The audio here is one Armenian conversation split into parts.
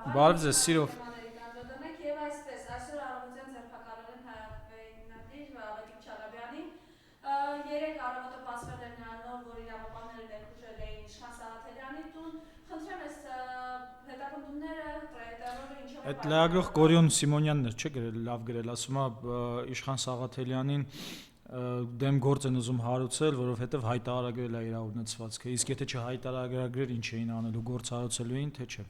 Բարև ձեզ, սիրով։ Եվ այսպես, այսօր առավոտյան ձերբակալել են հայտնադիր Ավետիք Չալաբյանին։ Երեկ առավոտը բացվել էր նրանով, որ իրավապահները ներխուժել էին Իշխան Սաղաթելյանի տուն։ Խնդրեմ ես հետապնդումները, տրետերորը ինչով է Այդ լրագրող Գորիոն Սիմոնյանն էր, չէ՞ գրել, լավ գրել, ասում է Իշխան Սաղաթելյանին դեմ գործ են ուզում հարուցել, որովհետև հայտարարագրել է իր ունեցվածքը, իսկ եթե չհայտարարագրեր, ինչ էին անելու, գործ հարուցելու էին, թե չէ։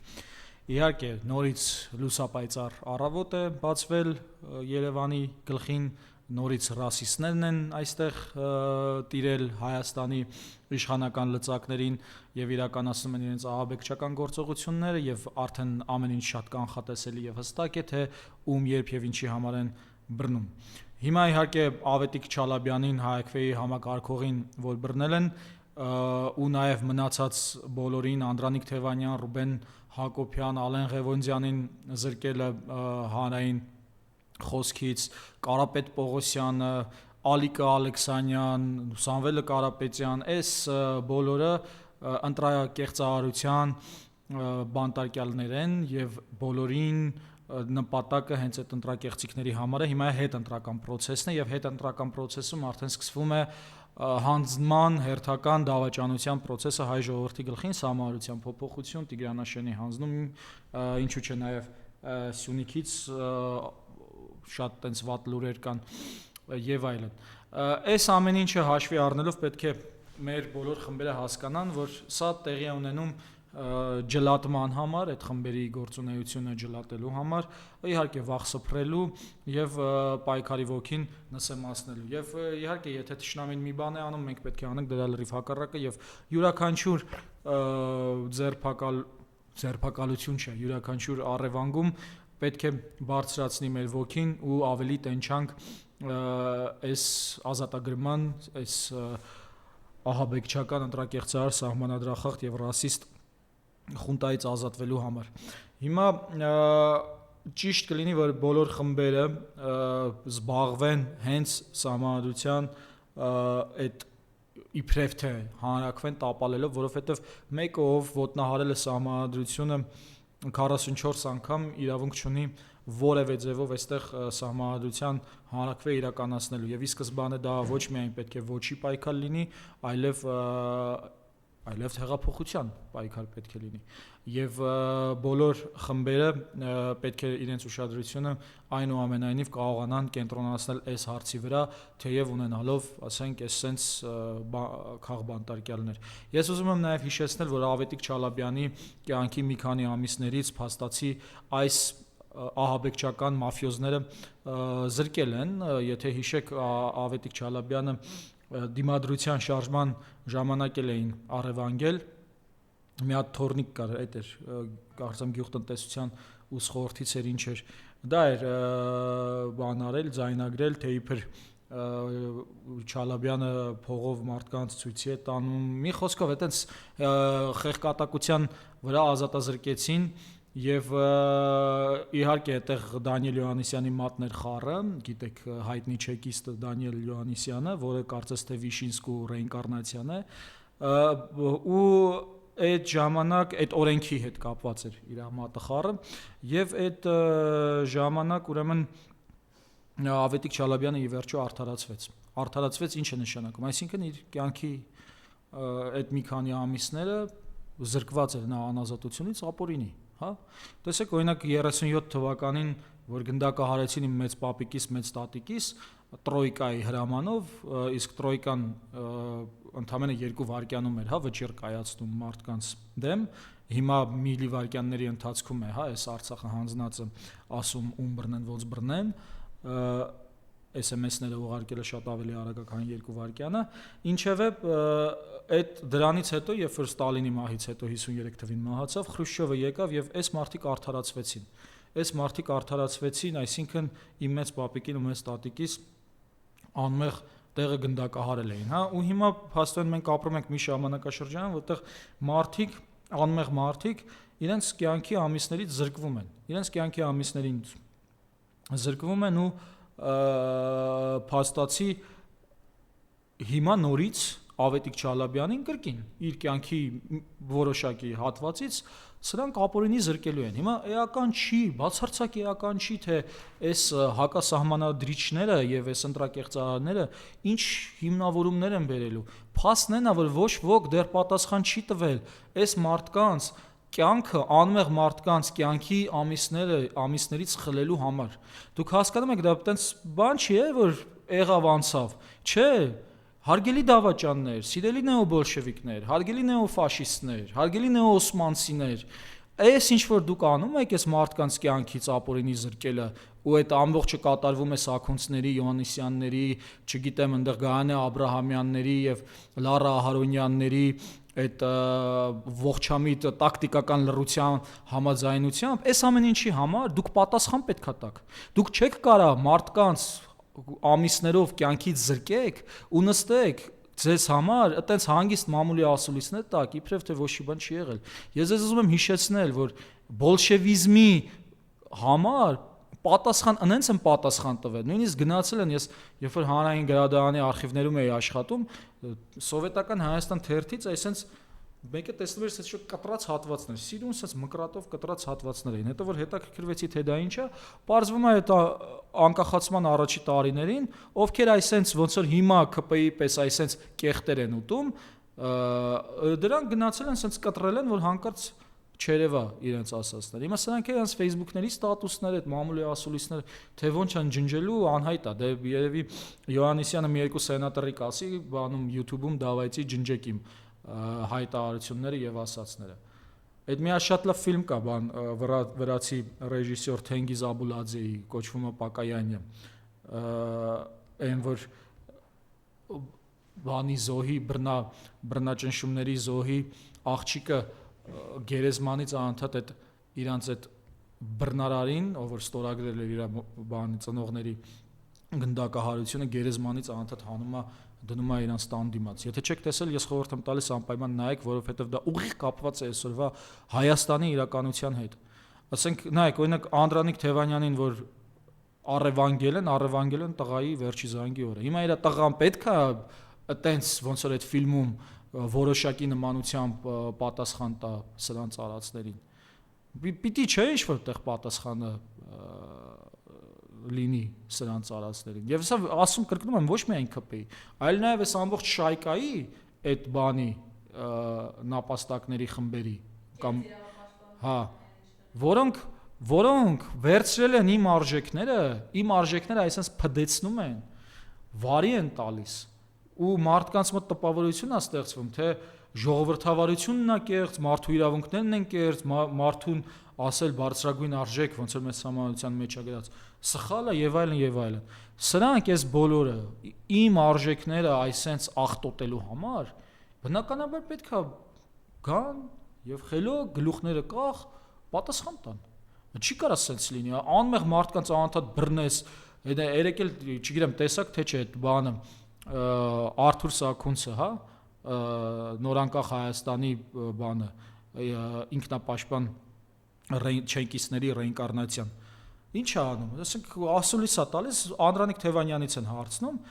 Իհարկե, նորից լուսապայծառ առավոտ է բացվել Երևանի գլխին, նորից ռասիստներն են այստեղ տիրել Հայաստանի իշխանական լծակներին եւ իրականացնում են իրենց ահաբեկչական գործողությունները եւ արդեն ամեն ինչ շատ կանխատեսելի եւ հստակ է, թե ում երբ եւ ինչի համար են բռնում։ Հիմա իհարկե Ավետիք Չալաբյանին, Հայ-Աքվեի համակարգողին, որ բռնել են, ու նաև մնացած բոլորին, Անդրանիկ Թևանյան, Ռուբեն Հակոբյան, Ալեն Ղևոնդյանին զրկելը հանրային խոսքից, Կարապետ Պողոսյանը, Ալիկա Ալեքսանյան, Սամվելը Կարապետյան, այս բոլորը ընտրակեղծարարության բանտարկյալներ են եւ բոլորին նպատակը հենց այդ ընտրակեղծիքների համար է, հիմա հետընտրական process-ն է եւ հետընտրական process-ում արդեն սկսվում է հանձնման հերթական դավաճանության process-ը հայ ժողովրդի գլխին, Սահմանադրության փոփոխություն, Տիգրանաշենի հանձնում, ինչու՞ չէ նաեւ Սյունիքից շատ տենց վատ լուրեր կան եւ այլն։ Այս ամեն ինչը հաշվի առնելով պետք է մեր բոլոր խմբերը հասկանան, որ սա տեղի է ունենում ջլատման համար, այդ խմբերի գործունեությունը ջլատելու համար, իհարկե վախ սփռելու եւ պայքարի ոգին նսեմացնելու։ Եվ իհարկե, եթե թշնամին մի բան է անում, մենք պետք է անենք դրա լրիվ հակառակը եւ յուրաքանչյուր ձերբակալություն չէ, յուրաքանչյուր առևանգում պետք է բարձրացնի մեր ոգին ու ավելի տենչանք այս ազատագրման, այս ահաբեկչական ընտրակեղծարար սահմանադրախախտ եւ ռասիստ խունտայից ազատվելու համար։ Հիմա ճիշտ կլինի, որ բոլոր խմբերը զբաղվեն հենց Սահմանադրության այդ իբրև թե հանրակրվեն տապալելով, որովհետև մեկը ով ոտնահարել է Սահմանադրությունը 44 անգամ իրավունք չունի որևէ ձևով այստեղ Սահմանադրության հանրակրվե իրականացնելու եւ ի սկզբանե դա ոչ միայն պետք է ոչի պայքար լինի, այլև հեղափոխության պայքար պետք է լինի եւ բոլոր խմբերը պետք է իրենց ուշադրությունը այնուամենայնիվ կարողանան կենտրոնացնել այս հարցի վրա, թեև ունենալով, ասենք, այս sense քաղբանտարկյալներ։ Ես ուզում եմ նաեւ հիշեցնել, որ Ավետիք Չալաբյանի կյանքի մի քանի ամիսներից փաստացի այս ահաբեկչական մաֆիոզները զրկել են, եթե հիշեք, Ավետիք Չալաբյանը դիմադրության շարժման ժամանակ էին առևանգել, մի հատ թորնիկ կար, այդ էր, կարծեմ գյուղտնտեսության ուսխորհրդից էր ինչ էր, դա էր բան արել, ձայնագրել, թե իբր Չալաբյանը փողով մարդկանց ցույցի է տանում, մի խոսքով այտենց խեղկատակության վրա ազատազրկեցին եւ իհարկե այդտեղ Դանիել Յոհաննիսյանի մատն էր խառը, գիտեք, հայտնի չեկիստը Դանիել Յոհաննիսյանը, որը կարծես թե Վիշինսկու ռեինկարնացիան է, ու այդ ժամանակ այդ օրենքի հետ կապված էր իր մատը խառը եւ այդ ժամանակ ուրեմն Ավետիք Չալաբյանը ի վերջո արդարացվեց, ինչ է նշանակում, այսինքն իր կյանքի այդ մի քանի ամիսները զրկված էր նա անազատությունից ապօրինի, հա։ Տեսեք, օրինակ 37 թվականին, որ գնդակը հարեցին իմ մեծ պապիկիս, մեծ տատիկիս տրոյկայի հրամանով, իսկ տրոյկան ընդամենը 2 վայրկյանում էր, հա, վճիռ կայացնում մարդկանց դեմ, հիմա միլի վայրկյանների ընթացքում է, հա, այս Արցախը հանձնածը ասում ում բռնեն, ոնց բռնեն, SMS-ները ուղարկելը շատ ավելի արագ է, քան 2 վայրկյանը, ինչևէ այդ դրանից հետո, երբ որ Ստալինի մահից հետո 53 թվին մահացավ, Խրուշչովը եկավ եւ այս մարդիկ արդարացվեցին, այսինքն իմ մեծ պապիկին ու մեծ տատիկիս անմեղ տեղը գնդակահարել էին, հա, ու հիմա փաստորեն մենք ապրում ենք մի ժամանակաշրջան, որտեղ անմեղ մարդիկ իրենց կյանքի ամիսներից զրկվում են ու փաստացի հիմա նորից Ավետիք Չալաբյանին կրկին իր կյանքի որոշակի հատվածից սրանք ապօրինի զրկելու են։ Հիմա էական չի, բացարձակ էական չի, թե այս հակասահմանադրիչները եւ այս ընտրակեղծարարները ինչ հիմնավորումներ են բերելու։ Փաստն է, որ ոչ ոք դեռ պատասխան չի տվել այս մարդկանց կյանքը անմեղ մարդկանց կյանքի ամիսներից խլելու համար։ Դուք հասկանում եք, դա այտենց բան չի, որ եղավ անցավ։ Չէ, հարգելի դավաճաններ, սիրելի նեոբոլշևիկներ, հարգելի նեոֆաշիստներ, հարգելի նեոօսմանցիներ, այս ինչ որ դուք անում եք այս մարդկանց կյանքից ապօրինի զրկելը, ու այդ ամբողջը կատարվում է Սաքունցների, Յովհաննիսյանների, չգիտեմ, այնտեղ Գայանե Աբրահամյանների եւ Լարա Ահարոնյանների այդ ողջամիտ տակտիկական լռության համաձայնությամբ, այս ամեն ինչի համար դուք պատասխան պետքա տաք։ Դուք չեք կարող մարդկանց ամիսներով կյանքից զրկեք ու նստեք ձեզ համար այտենց հանգիստ մամուլի ասուլիսներ տակ, իբրև թե ոչ մի բան չի եղել։ Ես ուզում եմ հիշեցնել, որ բոլշևիզմի համար պատասխան անենց են պատասխան տվել։ Նույնիսկ գնացել են, ես երբ որ հանրային գրադարանի արխիվներում էի աշխատում, սովետական Հայաստան թերթից այսպես մեկը տեսնում էր այսպես կտրած հատվածներ, սիրուն այսպես մկրատով կտրած հատվածներ էին։ Հետո որ հետաքրքրվեցի թե դա ինչ է, պարզվում է այդ անկախացման առաջի տարիներին, ովքեր այսպես ոնց որ հիմա ԿՊ-ի պես այսպես կեղտեր են ուտում, դրանք գնացել են այսպես կտրել են, որ հանկարծ չերևա իրենց ասածները։ Հիմա սրանք իրենց Facebook-ների ստատուսներ, այդ մամուլի ասուլիսները, թե ոնց են ջնջելու անհայտ է։ Դե երևի Յովհաննիսյանը մի երկու սենատորի կասի, բանում YouTube-ում դավայեցի ջնջեք իմ հայտարարությունները եւ ասածները։ Այդ մի շատ լավ ֆիլմ կա, բան վրացի ռեժիսոր Թենգիզ Աբուլաձեի, կոչվում է Պակայանյա։ Այն որ բանի զոհի բռնաճնշումների զոհի աղջիկը գերեզմանից անընդհատ այդ իրանց այդ բռնարարին, ով որ ստորագրել էր իր բանի ծնողների գնդակահարությունը, գերեզմանից անընդհատ հանում է դնում է իրանց տան դիմաց։ Եթե չեք տեսել, ես խորհուրդ եմ տալիս անպայման նայեք, որովհետև դա ուղիղ կապված է այսօրվա Հայաստանի իրականության հետ։ Ասենք, նայեք, օրինակ Անդրանիկ Թևանյանին, որ առևանգել են տղայի վերջի զանգի օրը։ Հիմա իր տղան պետք է այտենց ոնց որ այդ ֆիլմում որոշակի նմանությամբ պատասխան տա սրանց արածներին։ Պիտի չէ ինչ որտեղ պատասխանը լինի սրանց արածներին։ Եվ սա ասում կրկնում եմ ոչ միայն ԿՊ-ի, այլ նաև այս ամբողջ շայկայի այդ բանի նապաստակների խմբերի կամ որոնք վերցրել են իմ արժեքները այսպես փդեցնում են, վարի են տալիս ու մարդկանց մոտ տպավորություն է ստեղծվում, թե ժողովրդավարությունն է կեղծ, մարդու իրավունքներն են կեղծ, մարդուն ասել բարձրագույն արժեք, ոնց որ մեծ համանության մեջ է գրած, սխալ է եւ այլն եւ այլն։ Սրանք այս բոլորը իմ արժեքները այսենց ախտոտելու համար բնականաբար պետք է գան եւ խելոք գլուխները կախ պատասխան տան։ Չի կարա սենց լինի, անմեղ մարդկանց անընդհատ բռնես, երեք էլ չգիտեմ տեսակ թե չէ այդ բանը Արթուր Սաքունցը, հա, նորանկախ Հայաստանի բանը, ինքնապաշտպան չենկիստների ռեինկարնացիան։ Ինչ է անում։ Ասենք ասուլիս է տալիս, Անդրանիկ Թևանյանից են հարցնում,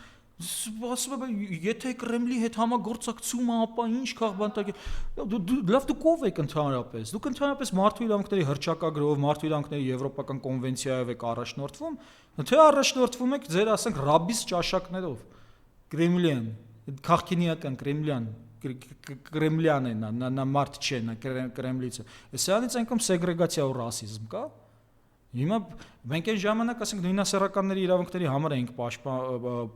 ասում է, եթե Կրեմլի հետ համագործակցում է, ապա ինչ քաղբանտակ է։ Լավ դուք ով եք ընդհանրապես։ Դուք ընդհանրապես մարդու իրավունքների հռչակագրով, մարդու իրավունքների եվրոպական կոնվենցիայով եք առաջնորդվում, թե առաջնորդվում եք ձեր, ասենք, ռաբիս ճաշակներով։ Կրեմլյան, քաղաքինիական Կրեմլյան է, նա մարդ չէ, նա Կրեմլից է։ Սրանից այնքան սեգրեգացիա ու ռասիզմ կա։ Հիմա մենք այն ժամանակ, ասենք, նույնասեռականների իրավունքների համար էինք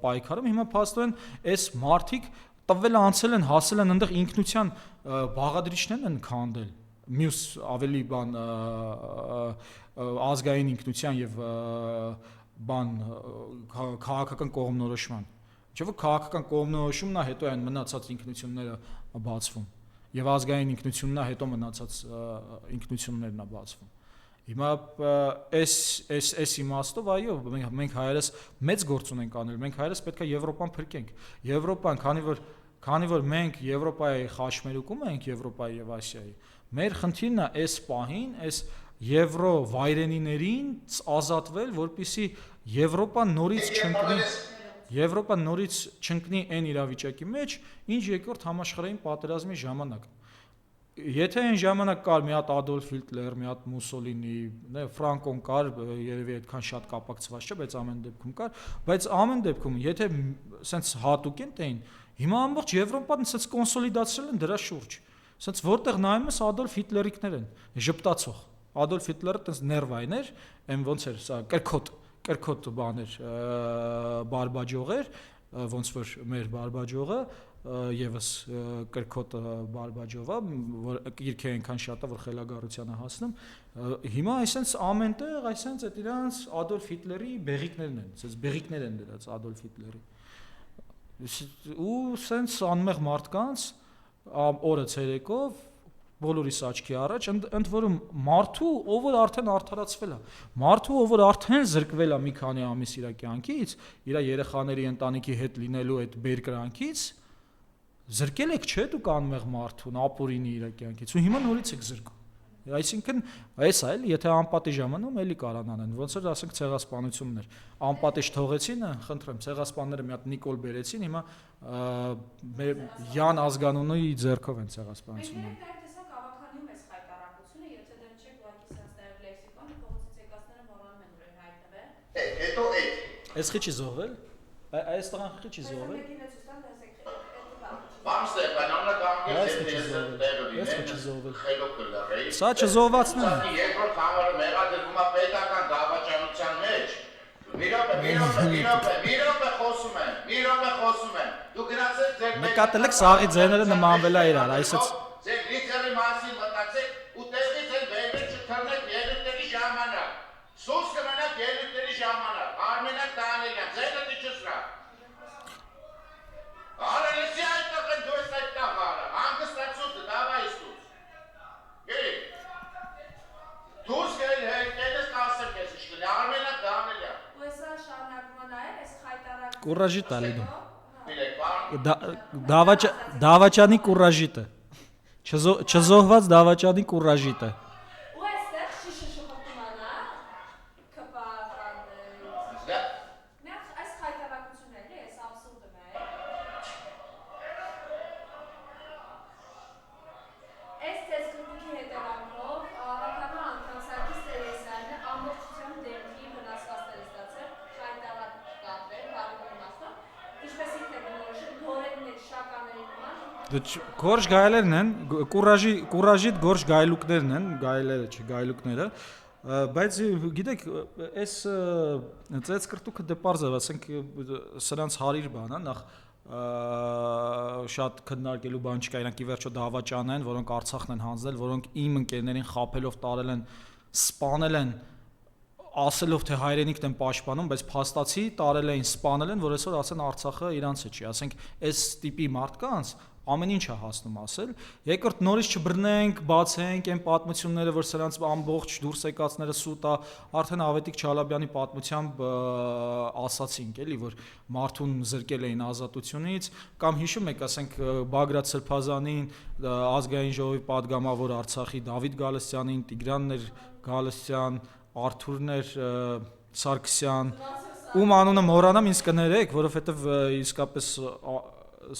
պայքարում, հիմա փաստորեն այս մարդիկ տվել անցել են, հասել են այնտեղ ինքնության բաղադրիչներն են քանդել։ Մյուս ավելի բան ազգային ինքնության եւ բան քաղաքական կողմնորոշման։ Չէ՞ որ քաղաքական կողմնորոշումն է, հետո այն մնացած ինքնությունները բացվում եւ ազգային ինքնությունն է, հետո մնացած ինքնություններն է բացվում։ Հիմա այս իմաստով, այո, մենք հայերս մեծ գործ ունենք անել, մենք հայերս պետք է Եվրոպան փրկենք։ Եվրոպան, քանի որ մենք Եվրոպայի խաչմերուկում ենք, Եվրոպայի եւ Ասիայի, մեր խնդիրն է այս պահին, այս եվրո վայրենիներին ազատվել, որպեսզի Եվրոպան նորից չընկնի։ Եվրոպան նորից չընկնի այն իրավիճակի մեջ, ինչ երկրորդ համաշխարհային պատերազմի ժամանակ։ Եթե այն ժամանակ կար մի հատ Ադոլֆ Հիտլեր, մի հատ Մուսոլինի, Ֆրանկոն կար, երևի այդքան շատ կապակցված չէ, բայց ամեն դեպքում կար, բայց ամեն դեպքում եթե սենց հատուկ են տեին, հիմա ամբողջ Եվրոպան սենց կոնսոլիդացրել են դրա շուրջ։ Սենց որտեղ նայում ես Ադոլֆ Հիտլերիկներ են, ժպտացող։ Ադոլֆ Հիտլերը տես ներվայն էր, այն ոնց էր, սա կրկոտ բաներ, բարբաջող էր, ոնց որ մեր բարբաջողը եւս կրկոտ բարբաջովա, որ գիրքը այնքան շատ է, որ խելագարությանը հասնում։ Հիմա այսպես ամենտեղ այսպես այդ իրանց Ադոլֆ Հիտլերի բեղիկներն են, այսպես բեղիկներ են դրած Ադոլֆ Հիտլերի։ Ու այսպես անմեղ մարդկանց օրը ցերեկով բոլորիս աչքի առաջ ընդ որում մարդու, ով որ արդեն արդարացվել է, մարդու, ով որ արդեն զրկվել է մի քանի ամիս իր կյանքից, իր երեխաների ընտանիքի հետ լինելու այդ բերկրանքից, զրկել եք չէ դուք անմեղ մարդուն, ապօրինի իր կյանքից, ու հիմա նորից եք զրկում։ Այսինքն, այսա էլ, եթե անպատի ժամանում էլի կարան անեն, ոնց որ ասենք ցեղասպանություններ, անպատիժ թողեցին, խնդրեմ, ցեղասպանները մի հատ Նիկոլ բերեցին, հիմա մեր Յան ազգանունի ձեռքով են ցեղասպանությունները։ Այս խիչի զոհվել, այս տղան խիչի զոհվել։ Սա չզոհվածն է։ Երկրորդ համարը մեղադրվում է պետական դավաճանության մեջ։ Մի րոպե խոսում եմ։ Դու գնացեք ձեր նկատել եք սաղի ձեները նմանվել է իրար, այսպես ձեր լիթերի մասին մտածեք ու տեղից են վերել չթռնեք ելույթների ժամանակ։ Սուս կմնաք ելույթների ժամանակ։ Արմենակ Դանիելյան, ձերը դիճսրա։ Արելեսի այդտեղ են դու ես այդտեղ արը, հանգստացուց դավայիս դուց։ Գերի, դուս գել հերկելես կասր կես իշկլի, Արմենակ Դանիելյան։ Ու եսա շարնակվում է նայել, ես խայտարակ կուրաժիտ ալի դու։ Դավաճանի կուրաժիտը։ Չզոհված դավաճանի կուրաժիտը։ ու այստեղ շիշը շփոթում անա, կպահանդ Մենք այս խայտարակությունն էլի, այս աբսուրդն է։ Այս տեսքրուկի հետևանքով Աղաքանու անդամ Սարգիս Տերեսյանը ամբողջությամբ դեմքի վնասվածքներ ստացել, խայտարակ կապել, բարի իմաստով, ինչպես ինքն է բնորոշել գորեններ շակաների նման։ Գորշ գայլերն են, կուրաժիտ գորշ գայլուկներն են, գայլերը չէ, գայլուկները, բայց գիտեք, այս ծեծկրտուկը դե պարզ է, ասենք սրանց հարիր բան է, նախ շատ քննարկելու բան չկա, իրանք ի վերջո դավաճան են, որոնք Արցախն են հանձնել, որոնք իմ ընկերներին խաբելով տարել են, սպանել են, ասելով թե հայրենիքն են պաշտպանում, բայց փաստացի տարել էին, սպանել են, որ այսօր ասեն Արցախը իրանցը չի, ասենք այս տիպի մարդկանց ամեն ինչ է հասնում ասել, երկրորդ նորից չբռնենք, բացենք այն պատմությունները, որ սրանց ամբողջ դուրս եկածները սուտ է, արդեն Ավետիք Չալաբյանի պատմությամբ ասացինք, էլի, որ մարդուն զրկել էին ազատությունից, կամ հիշում եք, ասենք Բագրատ Սրբազանին, ազգային ժողովի պատգամավոր Արցախի Դավիթ Գալստյանին, Տիգրաններ Գալստյան, Արթուրներ Սարգսյան, ում անունը մոռանամ ինձ կներեք, որովհետև իսկապես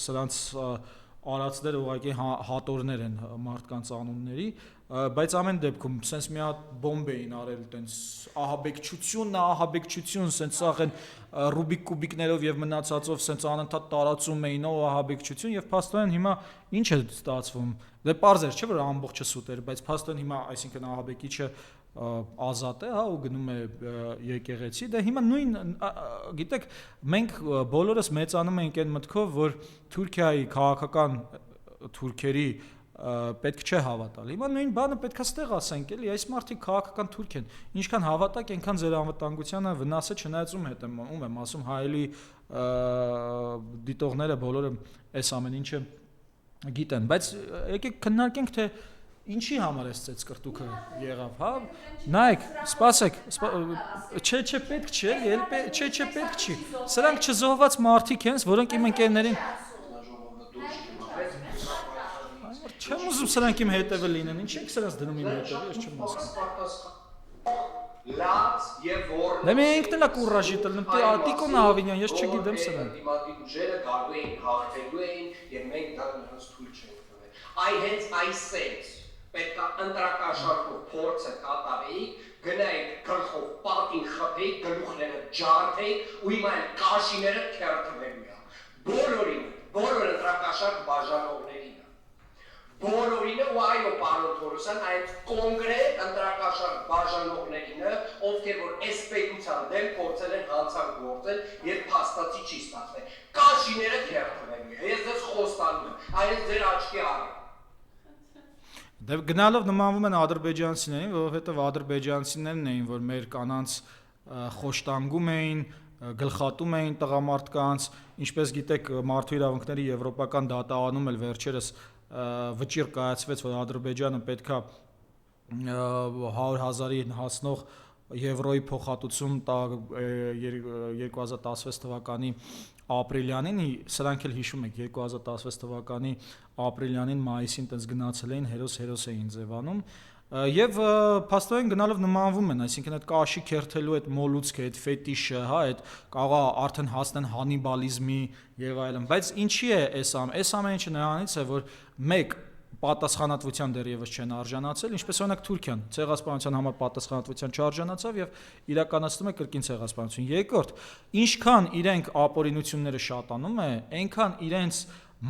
սրանց արածները ուղղակի հատորներ են մարդկանց անունների, բայց ամեն դեպքում սենց մի հատ բոմբ էին արել տենց ահաբեկչություն, սենց սաղ են ռուբիկ կուբիկներով եւ մնացածով սենց անընդհատ տարածում էին ահաբեկչություն եւ փաստորեն հիմա ինչ է ստացվում, դե պարզ էր չէ որ ամբողջը սուտ էր, բայց փաստորեն հիմա այսինքն ահաբեկիչը ազատ է, հա, ու գնում է եկեղեցի, դե հիմա նույն, գիտեք, մենք բոլորս մեծանում ենք այն մտքով, որ Թուրքիայի քաղաքական թուրքերի պետք չէ հավատալ։ Հիմա նույն բանը պետք է ստեղ ասենք, էլի, այս մարդիկ քաղաքական թուրք են։ Ինչքան հավատակ, այնքան ձեր անվտանգությանը վնաս է, չնայած ում եմ ասում, հայելի դիտողները բոլորը այս ամեն ինչը գիտեն, բայց եկեք քննարկենք, թե ինչի համար էս ծեծկրտուկը եղավ, հա? Նայեք, սպասեք, չէ, պետք չի, չէ, պետք չի։ Սրանք չզոհված մարդիկ են, որոնք իմ ընկերներին Չեմ ուզում սրանք իմ հետևը լինեն, ինչ եք սրանց դնում իմ հետևը, ես չեմ ասում։ լաց եւ որ Դե մենք էլ կուրաժիտել, տիկոն Ավինյան, ես չգիտեմ սրան։ Դիմադի ուժերը կարող էին հաղթելու էին եւ մենք դա նրանց թույլ չենք տվել։ Այ հենց այս sense պետք է ընտրակաշարքով փորձը կատարեիք, գնայիք գլխով պատին խփեիք, գլուխները ջարդեիք ու հիմա այն կաշիները քերթվելու է։ Բոլոր ընտրակաշարք բաժանողներին է։ Բոլորինը ու այո պարոն Թորոսյան այդ կոնկրետ ընտրակաշարք բաժանողներին է, ովքեր որ այս պետության դեմ փորձել են հանցագործել եւ փաստացի չի ստացվել։ Կաշիները քերթվելու է։ Ես ձեզ խոստանում եմ, այս ձեր աչքի առը։ Դե գնալով նմանվում են ադրբեջանցիներին, որովհետև ադրբեջանցիներն էին, որ մեր կանանց խոշտանգում էին, գլխատում էին տղամարդկանց, ինչպես գիտեք, մարդու իրավունքների եվրոպական դատարանում էլ վերջերս վճիռ կայացվեց, որ Ադրբեջանը պետքա 100,000-ի հասնող եվրոյի փոխհատուցում տա 2016 թվականի ապրիլյանին, սրանք էլ հիշում եք 2016 թվականի ապրիլյանին մայիսին տենց գնացել էին հերոս էին ձևանում եւ փաստորեն գնալով նմանվում են, այսինքն այդ կաշի քերթելու այդ մոլուցքը, այդ ֆետիշը, հա, այդ կարող արդեն հասնեն հանիբալիզմի եւ այլն, բայց ինչի է այս ամեն ինչը նրանից է, որ մեկ պատասխանատվության դեռևս չեն արժանացել, ինչպես օրինակ Թուրքիան ցեղասպանության համար պատասխանատվության չարժանացավ եւ իրականացնում է կրկին ցեղասպանություն։ Երկրորդ, ինչքան իրենք ապօրինությունները շատանում է, այնքան իրենց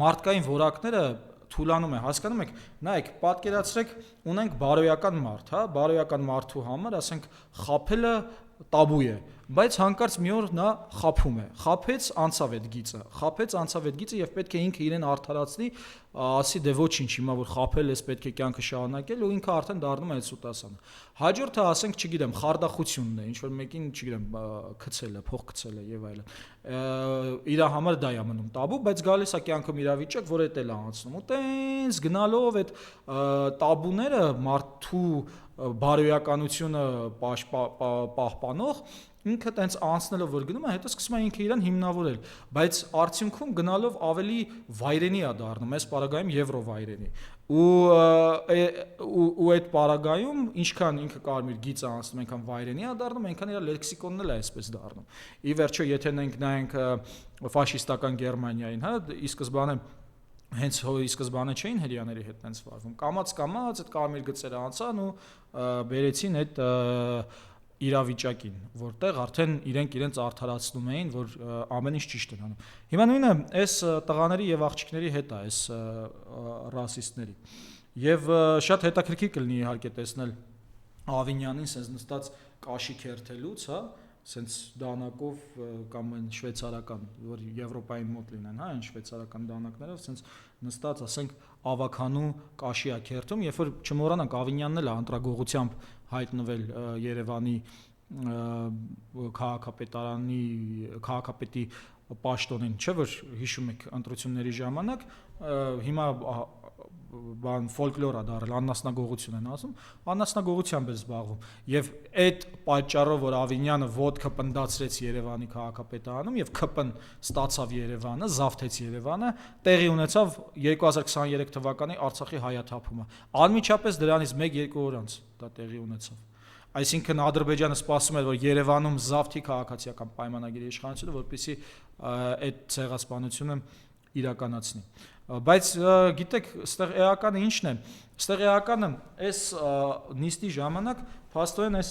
մարդկային որակները թուլանում է, հասկանում եք, նայեք, պատկերացրեք, ունենք բարոյական մարդ, հա, բարոյական մարդու համար, ասենք, խաբելը տաբու է, բայց հանկարծ մի օր նա խաբում է, խաբեց անցավ այդ գիծը եւ պետք է ինքը իրեն արդարացնի, ասի դե ոչինչ, հիմա որ խաբել ես, պետք է կյանքը շարունակել ու ինքը արդեն դառնում է այդ սուտասանը։ Հաջորդը, ասենք, չգիտեմ, խարդախությունն է, ինչ որ մեկին, չգիտեմ, գցելը, փող գցելը եւ այլն։ Իր համար դա է մնում տաբու, բայց գալիս է կյանքում իրավիճակ, որ էդ էլ է անցնում։ Ու տենց գնալով այդ տաբուները մարդու բարոյականությունը պահպանող ինքը տենց անցնելով որ գնում է, հետո սկսում է ինքը իրան հիմնավորել, բայց արդյունքում գնալով ավելի վայրենի է դառնում, այս պարագայում եվրովայրենի։ Ու այդ պարագայում ինչքան ինքը կարմիր գիծը անցնում, այնքան վայրենի է դառնում, այնքան իր լեքսիկոնն էլ է այսպես դառնում։ Ի վերջո, եթե նայենք ֆաշիստական Գերմանիային, հա, ի սկզբանե հենց ի սկզբանե չէին հрьяաների հետ տենց վարվում։ Կամած այդ կարմիր գծերը անցան ու բերեցին այդ իրավիճակին, որտեղ արդեն իրենց արդարացնում էին, որ ամեն ինչ ճիշտ են անում։ Հիմա նույնը այս տղաների եւ աղջիկների հետ է, այս ռասիստների։ Եվ շատ հետաքրքիր կլինի իհարկե տեսնել Ավինյանին sense նստած կաշի քերթելուց, հա, sense դանակով կամ այն շվեյցարական, որ Եվրոպային մոտ լինեն, հա, այն շվեյցարական դանակներով sense նստած, ասենք, ավականու կաշի է քերթում, երբ որ չմոռանանք Ավինյանն էլ է ընտրագողությամբ հայտնվել Երևանի քաղաքապետի պաշտոնին, չէ՞ որ հիշում եք ընտրությունների ժամանակ, հիմա ֆոլկլոր է դարել, աննասնագողություն են ասում, աննասնագողությամբ է զբաղվում։ Եվ այդ պատճառով, որ Ավինյանը ոդկը պնդացրեց Երևանի քաղաքապետարանում եւ ԿՊ-ն ստացավ Երևանը, զավթեց Երևանը, տեղի ունեցավ 2023 թվականի Արցախի հայաթափումը։ Անմիջապես դրանից 1-2 օր անց դա տեղի ունեցավ։ Այսինքն Ադրբեջանը սպասում էր, որ Երևանում զավթի քաղաքացիական պայմանագիրի իշխանությունը, որպեսզի այդ ցեղասպանությունը իրականացնի։ Բայց գիտեք, ստեղ էականը ինչն է։ Ստեղ էականը այս նիստի ժամանակ փաստորեն այս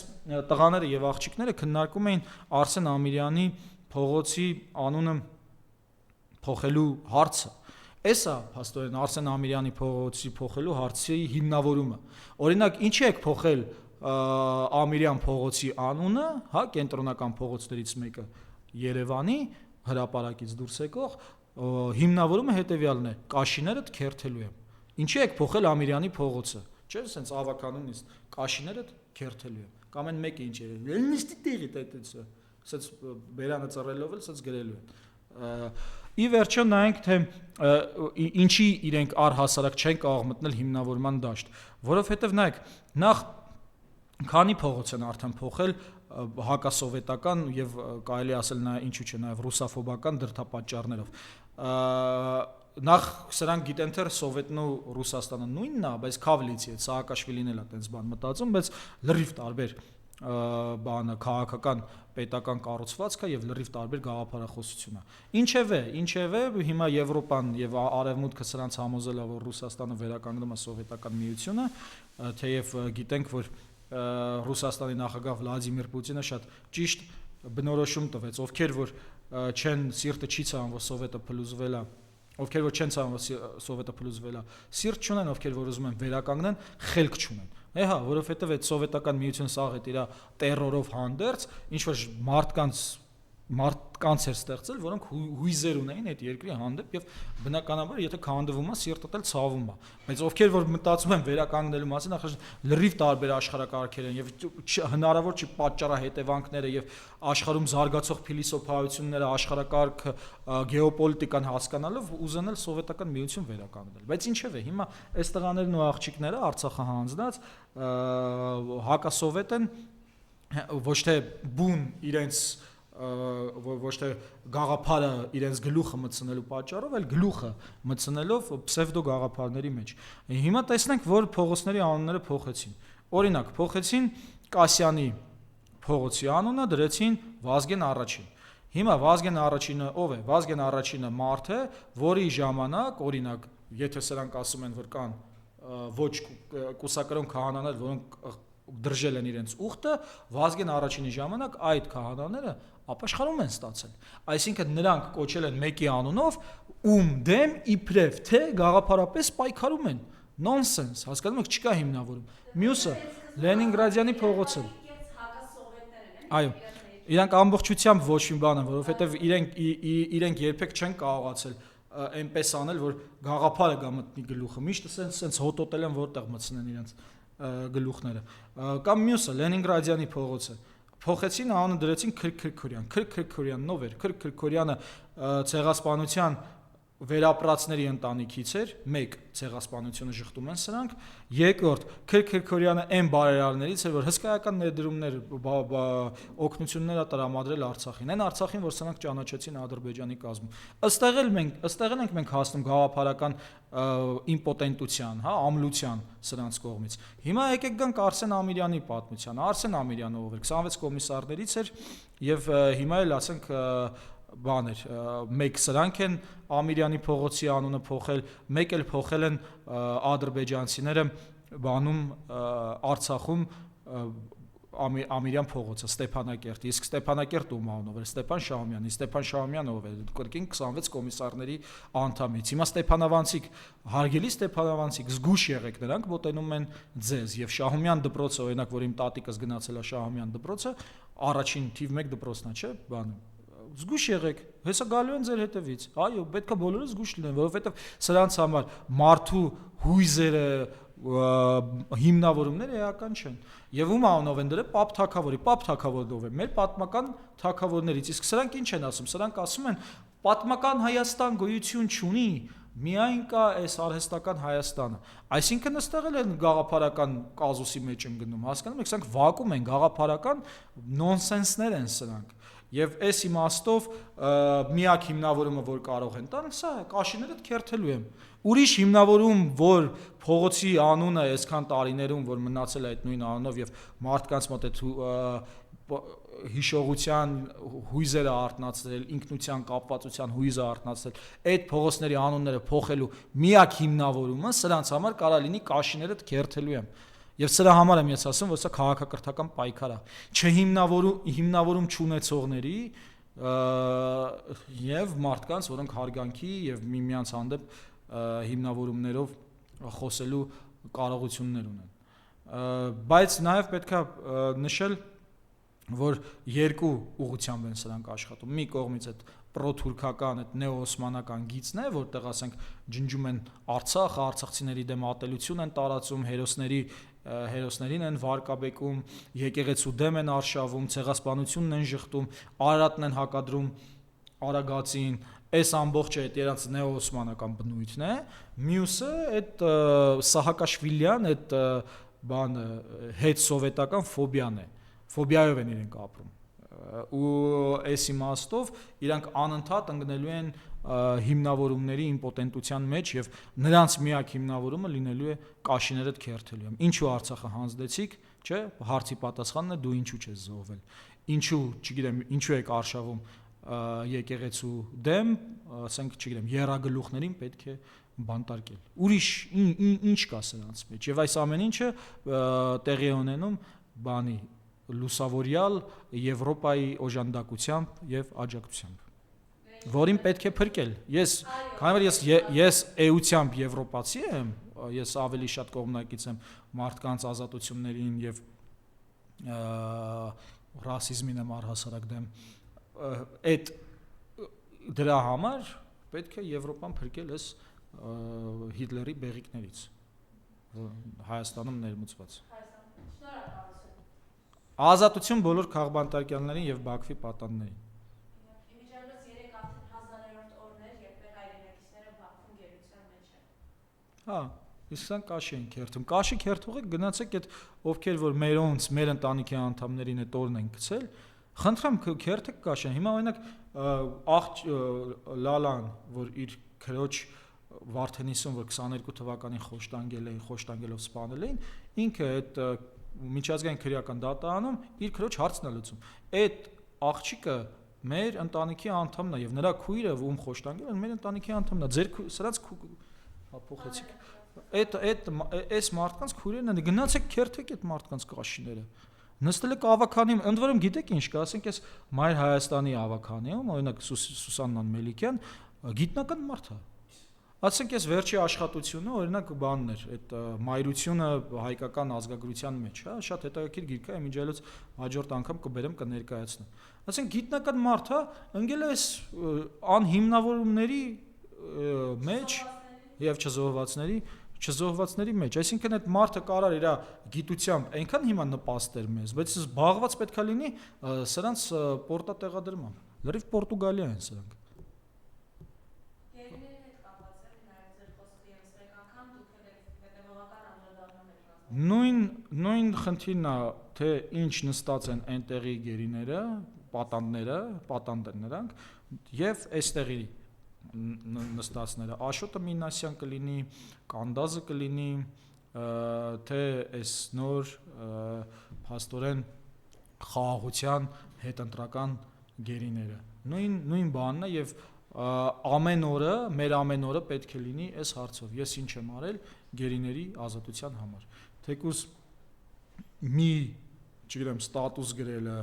տղաները եւ աղջիկները քննարկում էին Արսեն Ամիրյանի փողոցի անունը փոխելու հարցը։ Էսա փաստորեն Արսեն Ամիրյանի փողոցի փոխելու հարցի հիմնավորումը։ Օրինակ, ինչի եք փոխել Ամիրյան փողոցի անունը, հա, կենտրոնական փողոցներից մեկը Երևանի հրապարակից դուրս եկող հիմնավորումը հետևյալն է. կաշիներդ քերթելու եմ։ Ինչի եք փոխել Ամիրյանի փողոցը։ Չէ՞, սենց ավականուն իսկ կաշիներդ քերթելու եմ։ Կամ այն մեկը ինչ է։ Նստի տեղի այդտեղը։ Սենց բերանը ծռելով էլ սենց գրելու են։ Ի վերջո նայենք թե ինչի իրենք առհասարակ չեն կարող մտնել հիմնավորման դաշտ, որովհետև նայեք, նախ քանի փողոց են արդեն փոխել հակասովետական եւ կարելի ասել նա ինչու՞ չէ նաեւ ռուսաֆոբական դրդապատճառներով։ Նախ սրանք գիտեն թե Սովետն ու Ռուսաստանը նույնն է, բայց Քավլիցի է, Սաակաշվիլին էլ է տենց բան մտածում, բայց լրիվ տարբեր բանը քաղաքական պետական կառուցվածքը եւ լրիվ տարբեր գաղափարախոսությունը։ Ինչևէ, հիմա Եվրոպան եւ Արևմուտքը սրանց համոզել է, որ Ռուսաստանը վերականգնում է սովետական միությունը, թեև գիտենք, որ Ռուսաստանի նախագահ Վլադիմիր Պուտինը շատ ճիշտ բնորոշում տվեց, ովքեր որ չեն սիրտը չի ցավում, որ սովետը փլուզվել է, ովքեր որ չեն ցավում, որ սովետը փլուզվել է, սիրտ չունեն, ովքեր որ ուզում են վերականգնեն, խելք չունեն։ Հա, որովհետև այդ սովետական միությունը սաղ է իր տերորով հանդերձ, ինչ որ մարդկանց էր ստեղծել, որոնք հույզեր ունեին այդ երկրի հանդեպ եւ բնականաբար եթե քանդվում է, սիրտդ էլ ցավում է։ Բայց ովքեր որ մտածում են վերականգնելու մասին, նախ լրիվ տարբեր աշխարհակարգեր են եւ հնարավոր չի պատճառահետևանքները եւ աշխարհում զարգացող փիլիսոփայությունները, աշխարհակարգը, գեոպոլիտիկան հասկանալով ուզենալ սովետական միություն վերականգնել։ Բայց ինչևէ, հիմա այս տղաներն ու աղջիկները Արցախը հանձնած հակասովետ են ոչ թե բուն իրենց ոչ թե գաղափարը իրենց գլուխը մտցնելու պատճառով, այլ գլուխը մտցնելով պսևդո գաղափարների մեջ։ Հիմա տեսնենք, որ փողոցների անունները փոխեցին։ Օրինակ, փոխեցին Կասյանի փողոցի անունը, դրեցին Վազգեն առաջին։ Հիմա Վազգեն առաջինը ով է։ Վազգեն առաջինը մարդ է, որի ժամանակ, օրինակ, եթե սրանք ասում են, որ կան ոչ կուսակրոն քահանաներ, որոնք դրժել են իրենց ուխտը, Վազգեն առաջինի ժամանակ այդ քահանաները ապաշխարում են ստացել։ Այսինքն նրանք կոչել են մեկի անունով, ում դեմ իբրև թե գաղափարապես պայքարում են։ Նոնսենս, հասկանում եք, չկա հիմնավորում։ Մյուսը Լենինգրադյանի փողոցը։ Այո, իրանք ամբողջությամբ ոչ մի բան են, որովհետև իրենք երբեք չեն կարողացել այնպես անել, որ գաղափարը գա մտնի գլուխը։ Միշտ սենց հոտոտել են, որտեղ մտցնեն իրենց գլուխները։ Կամ մյուսը Լենինգրադյանի փողոցը փոխեցին անունը դրեցին Քրքրքորյան։ Քրքրքորյանն ով էր։ Քրքրքորյանը ցեղասպանության վերապրածների ընտանիքից էր, մեկ ցեղասպանությունը շղթում են սրանք, երկրորդ Քրքրքորյանը այն բարերարներից էր, որ հսկայական ներդրումներ օգնություններ տրամադրել Արցախին, այն Արցախին, որ սրանք ճանաչեցին Ադրբեջանի կազմում։ Ըստեղ ենք մենք հասնում գաղափարական իմպոտենտության, հա, ամլության սրանց կողմից։ Հիմա եկեք գանք Արսեն Ամիրյանի պատմությանը։ Արսեն Ամիրյանը ով էր, 26 կոմիսարներից էր եւ հիմա էլ ասենք բաներ, մեկ սրանք են Ամիրյանի փողոցի անունը փոխել, մեկ էլ փոխել են ադրբեջանցիները բանում Արցախում Ամիրյան փողոցը Ստեփանակերտ, իսկ Ստեփանակերտ ում անունով էր Ստեփան Շահումյանի, Ստեփան Շահումյանը ով էր, կրկին 26 կոմիսարների անդամից։ Հիմա Ստեփանավանցիկ, հարգելի Ստեփանավանցիկ, զգուշ եղեք, նրանք մոտենում են ձեզ եւ Շահումյան դպրոցը, օրինակ, որ իմ տատիկս գնացել է Շահումյան դպրոցը, առաջին թիվ 1 դպրոցն է, չէ՞, բանը զգուշ եղեք, հեսա գալու են ձեր հետևից։ Այո, պետքա բոլորը զգուշ լինեն, որովհետև սրանց համար մարդու հույզերը, հիմնավորումները էական չեն։ Եվ ում անունով են դրել Պապ Թագավորի, Պապ Թագավորով է, մեր պատմական թագավորներից։ Իսկ սրանք ինչ են ասում։ Սրանք ասում են պատմական Հայաստան գոյություն չունի, միայն կա այս արհեստական Հայաստանը։ Այսինքն ըստեղ էլ են գաղափարական կազուսի մեջ են գնում, հասկանում եք, սրանք վակում են, գաղափարական նոնսենսներ են սրանք։ Եվ այս իմաստով միակ հիմնավորումը, որ կարող են տան, սա է, կաշիներդ քերթելու եմ։ Ուրիշ հիմնավորում, որ փողոցի անունը այսքան տարիներում, որ մնացել է այդ նույն անունով եւ մարդկանց մոտ այդ հիշողության հույզերը արտնացրել, ինքնության կապվածության հույզը արտնացրել, այդ փողոցների անունները փոխելու միակ հիմնավորումը սրանց համար կարա լինի կաշիներդ քերթելու եմ։ Եվ սրա համար եմ ես ասում, որ սա քաղաքակրթական պայքար է, հիմնավորում չունեցողների եւ մարդկանց, որոնք հարգանքի եւ միմյանց հանդեպ հիմնավորումներով խոսելու կարողություններ ունեն։ Բայց նաեւ պետքա նշել, որ երկու ուղղությամբ են սրանք աշխատում։ Մի կողմից այդ պրոթուրքական, այդ նեոօսմանական գիծն է, որտեղ ասենք ջնջում են Արցախը, արցախցիների դեմ ատելություն են տարածում, հերոսներին են վարկաբեկում, եկեղեցու դեմ են արշավում, ցեղասպանությունն են շղթում, Արարատն են հակադրում Արագածին, այս ամբողջը այդ իրանց նեոօսմանական բնույթն է։ Մյուսը այդ Սահակաշվիլյան այդ բանը հետ սովետական ֆոբիան է։ Ֆոբիայով են իրենք ապրում։ Ու այս իմաստով իրանք անընդհատ ընկնելու են հիմնավորումների իմպոտենտության մեջ եւ նրանց միակ հիմնավորումը լինելու է կաշիներդ քերթելու եմ։ Ինչու Արցախը հանձնեցիք, չէ՞, հարցի պատասխանն է դու ինչու չես զոհվել։ Ինչու, չգիտեմ, ինչու եք արշավում եկեղեցու դեմ, ասենք, չգիտեմ, երագլուխներին պետք է բանտարկել։ Ուրիշ ինչ կա սրանց մեջ։ Եվ այս ամեն ինչը տեղի է ունենում բանի լուսավորյալ Եվրոպայի օժանդակությամբ եւ աջակցությամբ, որին պետք է փրկել։ Քանի որ ես էությամբ եվրոպացի եմ, ես ավելի շատ կողմնակից եմ մարդկանց ազատություններին եւ ռասիզմին եմ առհասարակ դեմ, այդ դրա համար պետք է Եվրոպան փրկել էս Հիտլերի բեղիկներից Հայաստանում ներմուծված։ Ազատություն բոլոր քաղբանտարկյալներին եւ Բաքվի պատաններին։ Իմիջիայլոց 3 արդեն հազարերորդ օրներ, երբ մեր հայրենակիցները Բաքվում գերության մեջ են։ Հա, իսկ սա կաշի են քերթում։ Կաշի քերթողը գնացեք այդ ովքեր որ մեր ընտանիքի անդամներին այդ օրն են գցել, խնդրեմ քերթեք կաշեն։ Հիմա օրինակ Լալան, որ իր քրոջ Վարդենիսին, որ 22 թվականին խոշտանգելով սպանել էին, ինքը այդ միջազգային քրեական դատարանում իր քրոջ հարցն է լուծում։ Այդ աղջիկը մեր ընտանիքի անդամն է եւ նրա քույրը, ում խոշտանգել են, մեր ընտանիքի անդամն է։ Ձեր սրանց փոխեցիք։ Այս մարդկանց քույրերն են, գնացեք քերթեք այդ մարդկանց կաշիները։ Նստել եք ավականիում, ընդ որում գիտեք ինչ կա, ասենք այս Մայր Հայաստանի ավականիում, օրինակ Սուսաննան Մելիքյան գիտնական մարդ է։ Ասենք ես վերջի աշխատությունը օրինակ բանն էր, այդ մայրությունը հայկական ազգագրության մեջ, հա, շատ հետաքրքիր գիրք է, իմիջիայլոց հաջորդ անգամ կբերեմ կներկայացնեմ։ Ասենք գիտնական մարդ է, ընկել է այս անհիմնավորումների մեջ եւ չզոհվածների մեջ, այսինքն այդ մարդը կարար իր գիտությամբ այնքան հիմա նպաստեր մեզ, բայց զբաղված պետքա լինի սրանց պորտատեղադրմամբ։ Լրիվ Պորտուգալիա են սրանք։ Նույն խնդիրն է, թե ինչ նստած են այնտեղի գերիները, պատանդները նրանք, եւ այստեղի նստածները, Աշոտը Մինասյան կլինի, Կանդազը կլինի, թե այս նոր փաստորեն խաղաղության հետընտրական գերիները։ Նույն բանն է եւ մեր ամեն օրը պետք է լինի այս հարցով։ Ես ինչ եմ արել գերիների ազատության համար։ Թեկուզ չգիտեմ, ստատուս գրելը,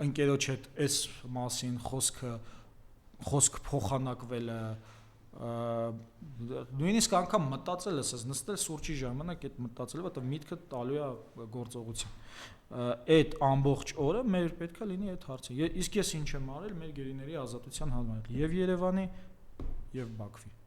ընկերոջ հետ այս մասին խոսք փոխանակվելը, նույնիսկ անգամ մտածել ես, նստել սուրճի ժամանակ այդ մտածելը, որտեղ միտքը տալու է գործողություն։ Այդ ամբողջ օրը մեր պետքա լինի այդ հարցը։ Իսկ ես ինչ եմ արել մեր գերիների ազատության համար, եւ Երևանի, եւ Բաքվի։